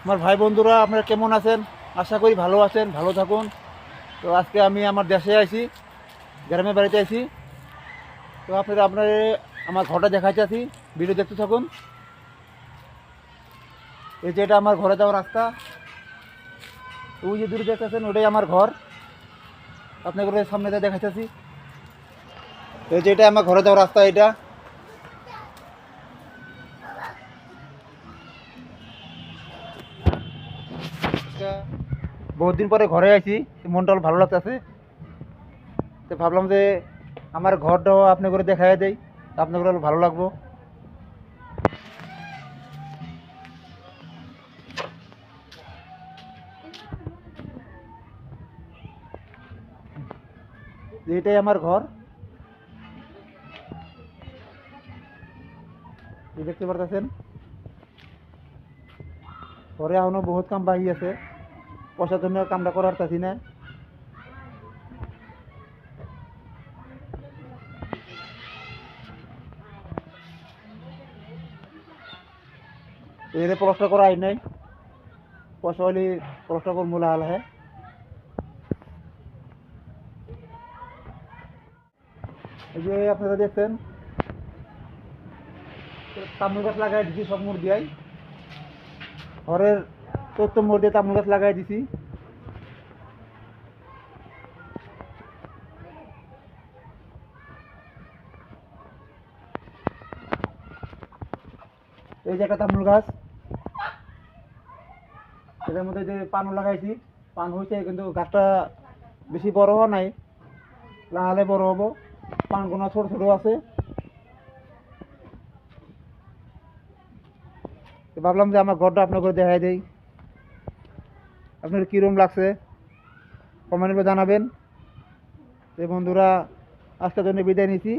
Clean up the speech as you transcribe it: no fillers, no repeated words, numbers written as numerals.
আমার ভাই বন্ধুরা, আপনারা কেমন আছেন? আশা করি ভালো আছেন, ভালো থাকুন। তো আজকে আমি আমার দেশে আইছি, গ্রামের বাড়িতে আইছি। তো আপনার আমার ঘরটা দেখাইতে আছি, ভিডিও দেখতে থাকুন। এই যে এটা আমার ঘরে যাওয়ার রাস্তা, ওই যে দূরে দেখতেছেন ওটাই আমার ঘর। আপনাদের সামনে দেখাইতেছি। এই যে এটা আমার ঘরে যাওয়ার রাস্তা। এটা বহুত দিন পরে ঘরে আইছি, মনটা ভালো লাগতেছে। তো ভাবলাম যে আমার ঘরটাও আপনি করে দেখাই দেই, আপনাদের ভালো লাগবো। এটাই আমার ঘর, এই দেখতে পারতেছেন। ঘরে এখনো বহুত কাম বাকি আছে, পয়সার জন্য কামটা করার পারতাছি না। এর প্লস্টার করা হয় নাই, পয়সা হলে প্লস্টার করবো লাল হ্যাঁ। এই যে আপনারা দেখছেন তামুল গাছ লাগাই দিছি সব মোড় দিয়াই, ঘরের চোদ্দ মোড় দিয়ে তামুল গাছ লাগাই দিছি। এই যে একটা তামুল গাছ, এটার মধ্যে যে পানও লাগাইছি, পান হয়েছে কিন্তু গাছটা বেশি বড় হওয়া নাই, লাহালে বড় হবো। পানগুলো ছোট ছোট আছে। তো ভাবলাম যে আমার ঘরটা আপনার করে দেখাই দেই। আপনার কীরকম লাগছে কমেন্টে জানাবেন। এই বন্ধুরা, আজকের জন্য বিদায় নিছি।